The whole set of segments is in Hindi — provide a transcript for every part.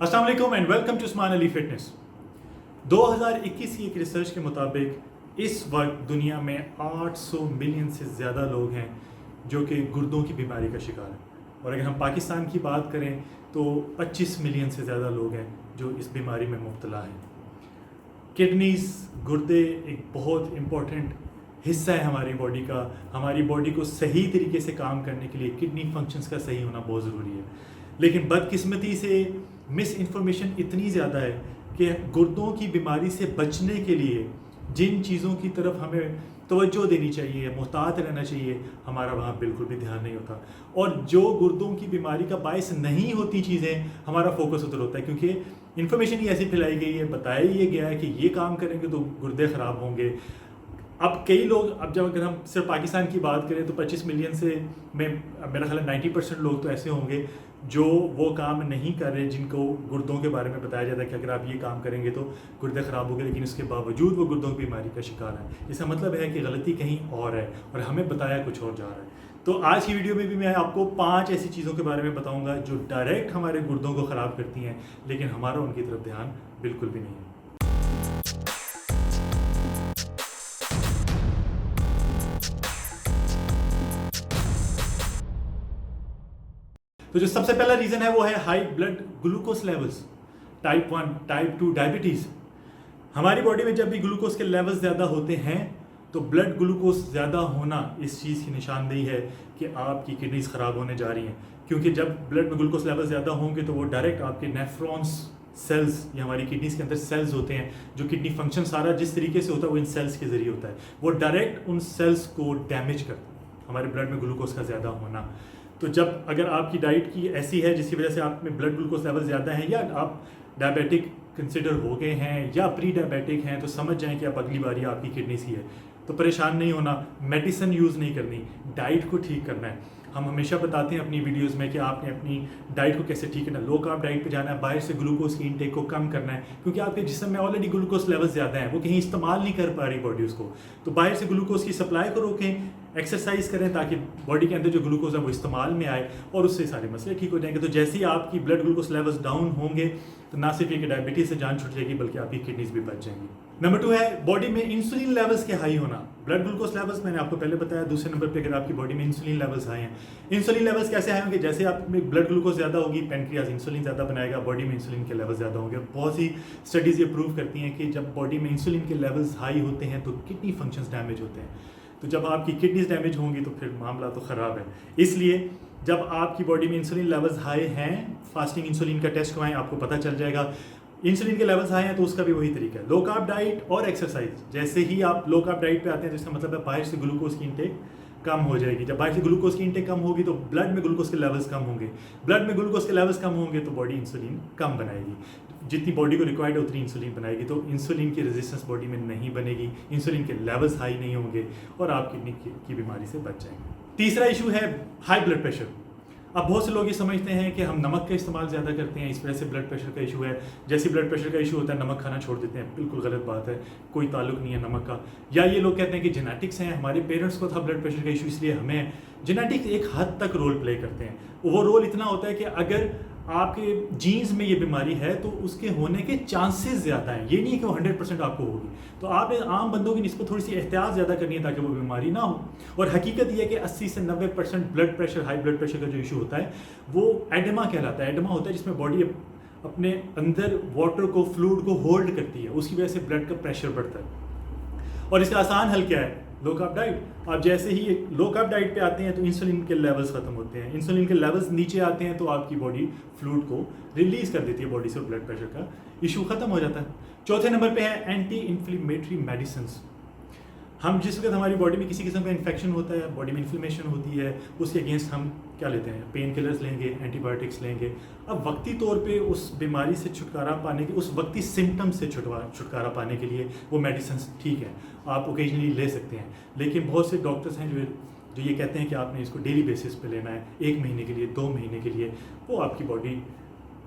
अस्सलाम वालेकुम and welcome to Usman Ali fitness. 2021 की एक रिसर्च के मुताबिक इस वक्त दुनिया में 800 मिलियन से ज़्यादा लोग हैं जो कि गुर्दों की बीमारी का शिकार हैं, और अगर हम पाकिस्तान की बात करें तो 25 मिलियन से ज़्यादा लोग हैं जो इस बीमारी में मुब्तला हैं। किडनीज़, गुर्दे एक बहुत इम्पोर्टेंट हिस्सा है हमारी बॉडी का। हमारी बॉडी को सही तरीके से काम करने के लिए किडनी फंक्शंस का सही होना बहुत ज़रूरी है, लेकिन बदकिस्मती से मिस इन्फॉर्मेशन इतनी ज़्यादा है कि गुर्दों की बीमारी से बचने के लिए जिन चीज़ों की तरफ हमें तवज्जो देनी चाहिए, मुहतात रहना चाहिए, हमारा वहाँ बिल्कुल भी ध्यान नहीं होता। और जो गुर्दों की बीमारी का बायस नहीं होती चीज़ें, हमारा फोकस उधर होता है, क्योंकि इन्फॉर्मेशन ही ऐसी फैलाई गई है, बताया ये गया है कि ये काम करेंगे तो गुर्दे ख़राब होंगे। अब कई लोग, अब जब अगर हम सिर्फ पाकिस्तान की बात करें तो 25 मिलियन से मेरा ख्याल है 90% लोग तो ऐसे होंगे जो वो काम नहीं कर रहे जिनको गुर्दों के बारे में बताया जाता है कि अगर आप ये काम करेंगे तो गुर्दे ख़राब होंगे, लेकिन उसके बावजूद वो गुर्दों की बीमारी का शिकार है। इसका मतलब है कि गलती कहीं और है और हमें बताया कुछ और जा रहा है। तो आज की वीडियो में भी मैं आपको 5 ऐसी चीज़ों के बारे में बताऊँगा जो डायरेक्ट हमारे गुर्दों को ख़राब करती हैं, लेकिन हमारा उनकी तरफ ध्यान बिल्कुल भी नहीं है। तो जो सबसे पहला रीज़न है वो है high blood glucose levels, type 1, type 2 diabetes. हमारी बॉडी में जब भी ग्लूकोज के लेवल्स ज़्यादा होते हैं तो ब्लड ग्लूकोज ज़्यादा होना इस चीज़ की निशानदेही है कि आपकी किडनीज ख़राब होने जा रही हैं, क्योंकि जब ब्लड में ग्लूकोज लेवल ज़्यादा होंगे तो वो डायरेक्ट आपके नेफ्रॉन्स सेल्स, ये हमारी किडनीज के अंदर सेल्स होते हैं, जो किडनी फंक्शन सारा जिस तरीके से होता है वो इन सेल्स के ज़रिए होता है, वो डायरेक्ट उन सेल्स को डैमेज करता है हमारे ब्लड में ग्लूकोज का ज़्यादा होना। तो जब अगर आपकी डाइट की ऐसी है जिसकी वजह से आप में ब्लड ग्लूकोज लेवल ज़्यादा है, या आप डायबिटिक कंसिडर हो गए हैं या प्री डायबिटिक हैं, तो समझ जाएं कि अब अगली बारी आपकी किडनी सी है। तो परेशान नहीं होना, मेडिसिन यूज़ नहीं करनी, डाइट को ठीक करना है। हम हमेशा बताते हैं अपनी वीडियोस में कि आपने अपनी डाइट को कैसे ठीक करना है। लो कार्ब डाइट पे जाना है, बाहर से ग्लूकोज की इनटेक को कम करना है, क्योंकि आपके जिस्म में ऑलरेडी ग्लूकोज लेवल ज़्यादा है, वो कहीं इस्तेमाल नहीं कर पा रही बॉडी उसको। तो बाहर से ग्लूकोज की सप्लाई को रोकें, एक्सरसाइज करें ताकि बॉडी के अंदर जो ग्लूकोज है वो इस्तेमाल में आए और उससे सारे मसले ठीक हो जाएंगे। तो जैसे ही आपकी ब्लड ग्लूकोज लेवल्स डाउन होंगे तो ना सिर्फ ये कि डायबिटीज से जान छूट जाएगी बल्कि आपकी किडनीज भी बच जाएंगी। नंबर 2 है बॉडी में इंसुलिन लेवल्स के हाई होना। ब्लड ग्लूकोज लेवल्स मैंने आपको पहले बताया। दूसरे नंबर पे अगर आपकी बॉडी में इंसुलिन लेवल्स हाई हैं, इंसुलिन लेवल्स कैसे हाई होंगे? जैसे आप में ब्लड ग्लूकोज ज़्यादा होगी, पेनक्रियाज इंसुलिन ज़्यादा बनाएगा, बॉडी में इंसुलिन के लेवल ज़्यादा होंगे। बहुत सी स्टडीज़ ये प्रूव करती हैं कि जब बॉडी में इंसुलिन के लेवल्स हाई होते हैं तो किडनी फंक्शंस डैमेज होते हैं। तो जब आपकी किडनीज डैमेज होंगी तो फिर मामला तो ख़राब है। इसलिए जब आपकी बॉडी में इंसुलिन लेवल्स हाई हैं, फास्टिंग इंसुलिन का टेस्ट करवाएं, आपको पता चल जाएगा। इंसुलिन के लेवल्स हाई हैं तो उसका भी वही तरीका है, लो कार्ब डाइट और एक्सरसाइज। जैसे ही आप लो कार्ब डाइट पे आते हैं तो इसका मतलब है बाहर से ग्लूकोज की इंटेक कम हो जाएगी। जब बाहर से ग्लूकोज की इंटेक कम होगी तो ब्लड में ग्लूकोज के लेवल्स कम होंगे, ब्लड में ग्लूकोज के लेवल्स कम होंगे तो बॉडी इंसुलिन कम बनाएगी। जितनी बॉडी को रिक्वायर्ड है उतनी इंसुलिन बनाएगी, तो इंसुलिन की रेजिस्टेंस बॉडी में नहीं बनेगी, इंसुलिन के लेवल्स हाई नहीं होंगे और आप किडनी की बीमारी से बच जाएंगे। तीसरा इशू है हाई ब्लड प्रेशर। अब बहुत से लोग ये समझते हैं कि हम नमक का इस्तेमाल ज़्यादा करते हैं, इस वजह से ब्लड प्रेशर का इशू है। जैसे ब्लड प्रेशर का इशू होता है नमक खाना छोड़ देते हैं, बिल्कुल गलत बात है, कोई ताल्लुक नहीं है नमक का। या ये लोग कहते हैं कि जेनेटिक्स हैं, हमारे पेरेंट्स को था ब्लड प्रेशर का इशू इसलिए हमें। जेनेटिक्स एक हद तक रोल प्ले करते हैं। वो रोल इतना होता है कि अगर आपके जीन्स में ये बीमारी है तो उसके होने के चांसेस ज़्यादा हैं, ये नहीं कि वो 100% आपको होगी। तो आप आम बंदों की निस्बत थोड़ी सी एहतियात ज़्यादा करनी है ताकि वो बीमारी ना हो। और हकीकत ये है कि 80 से 90% blood pressure, high blood pressure का जो इशू होता है वो एडेमा कहलाता है। एडेमा होता है जिसमें बॉडी अपने अंदर वाटर को, फ्लूइड को होल्ड करती है, उसकी वजह से ब्लड का प्रेशर बढ़ता है। और इसका आसान हल क्या है? Low carb diet. आप जैसे ही लो कार्ब डाइट पे आते हैं तो इंसुलिन के लेवल्स खत्म होते हैं, इंसुलिन के लेवल्स नीचे आते हैं तो आपकी बॉडी फ्लूइड को रिलीज कर देती है बॉडी से, ब्लड प्रेशर का इशू खत्म हो जाता है। चौथे नंबर पे है एंटी इन्फ्लेमेटरी मेडिसिन। हम जिस वक्त हमारी बॉडी में किसी किस्म का इन्फेक्शन होता है, बॉडी में इन्फ्लेमेशन होती है, उसके अगेंस्ट हम क्या लेते हैं? पेन किलर्स लेंगे, एंटीबायोटिक्स लेंगे। अब वक्ती तौर पे उस बीमारी से छुटकारा पाने के, उस वक्ती सिम्टम्स से छुटकारा पाने के लिए वो मेडिसिन ठीक है, आप ओकेजनली ले सकते हैं। लेकिन बहुत से डॉक्टर्स हैं जो ये कहते हैं कि आपने इसको डेली बेसिस पे लेना है, 1 महीने के लिए, 2 महीने के लिए। वो आपकी बॉडी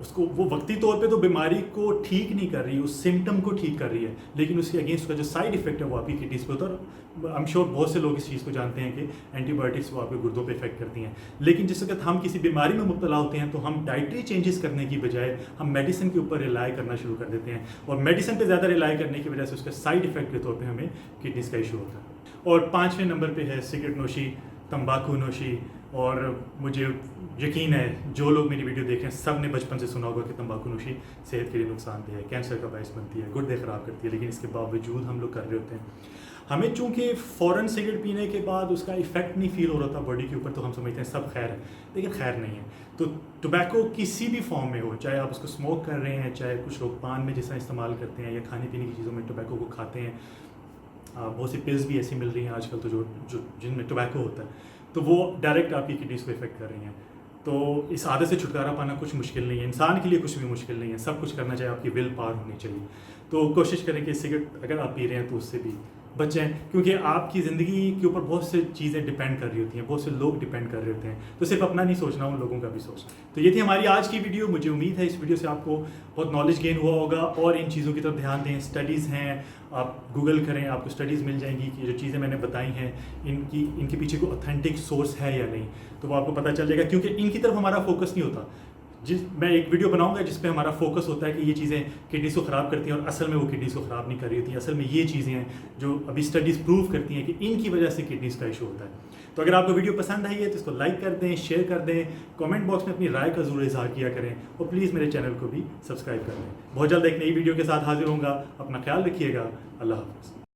उसको वो वक्ती तौर पे तो बीमारी को ठीक नहीं कर रही, उस सिम्टम को ठीक कर रही है, लेकिन उसके अगेंस्ट उसका जो साइड इफेक्ट है वो आपकी किडनीज पे होता है। आई एम श्योर बहुत से लोग इस चीज़ को जानते हैं कि एंटीबायोटिक्स वो आपके गुर्दों पे इफेक्ट करती हैं। लेकिन जिस वक्त हम किसी बीमारी में मुब्तला होते हैं तो हम डाइटरी चेंजेस करने की बजाय हम मेडिसिन के ऊपर रिलाई करना शुरू कर देते हैं, और मेडिसिन पर ज़्यादा रिलाई करने की वजह से उसका साइड इफेक्ट के तौर पर हमें किडनीज का इशू होता है। और 5वें नंबर पर है सिगरेट नोशी, तंबाकू नोशी। और मुझे यकीन है जो लोग मेरी वीडियो देख रहे हैं सब ने बचपन से सुना होगा कि तंबाकू नोशी सेहत के लिए नुकसानदेह है, कैंसर का बायस बनती है, गुर्दे ख़राब करती है, लेकिन इसके बावजूद हम लोग कर रहे होते हैं। हमें चूंकि फ़ौरन सिगरेट पीने के बाद उसका इफेक्ट नहीं फील हो रहा था बॉडी के ऊपर, तो हम समझते हैं सब खैर है, लेकिन खैर नहीं है। तो टोबैको किसी भी फॉर्म में हो, चाहे आप उसको स्मोक कर रहे हैं, चाहे कुछ लोग पान में जैसा इस्तेमाल करते हैं या खाने पीने की चीज़ों में टोबैको को खाते हैं, बहुत सी पिल्स भी ऐसी मिल रही हैं आजकल तो जो जिनमें टोबैको होता है, तो वो डायरेक्ट आपकी किडनीज को इफेक्ट कर रही हैं। तो इस आदत से छुटकारा पाना कुछ मुश्किल नहीं है, इंसान के लिए कुछ भी मुश्किल नहीं है, सब कुछ करना चाहिए, आपकी विल पावर होनी चाहिए। तो कोशिश करें कि सिगरेट अगर आप पी रहे हैं तो उससे भी बचें, क्योंकि आपकी ज़िंदगी के ऊपर बहुत से चीज़ें डिपेंड कर रही होती हैं, बहुत से लोग डिपेंड कर रहे होते हैं, तो सिर्फ अपना नहीं सोचना, उन लोगों का भी सोचना। तो ये थी हमारी आज की वीडियो। मुझे उम्मीद है इस वीडियो से आपको बहुत नॉलेज गेन हुआ होगा, और इन चीज़ों की तरफ ध्यान दें। स्टडीज़ हैं, आप गूगल करें, आपको स्टडीज़ मिल जाएंगी कि जो चीज़ें मैंने बताई हैं इनके पीछे कोई ऑथेंटिक सोर्स है या नहीं, तो वो आपको पता चल जाएगा, क्योंकि इनकी तरफ हमारा फोकस नहीं होता। मैं एक वीडियो बनाऊंगा जिस पे हमारा फोकस होता है कि ये चीज़ें किडनीज को ख़राब करती हैं, और असल में वो किडनीज को ख़राब नहीं कर रही होती, असल में ये चीज़ें हैं जो अभी स्टडीज़ प्रूव करती हैं कि इनकी वजह से किडनीज का इशू होता है। तो अगर आपको वीडियो पसंद आई है तो इसको लाइक कर दें, शेयर कर दें, कमेंट बॉक्स में अपनी राय का ज़रूर इज़हार किया करें, और प्लीज़ मेरे चैनल को भी सब्सक्राइब कर दें। बहुत जल्द एक नई वीडियो के साथ हाजिर होऊंगा। अपना ख्याल रखिएगा। अल्लाह हाफ़िज़।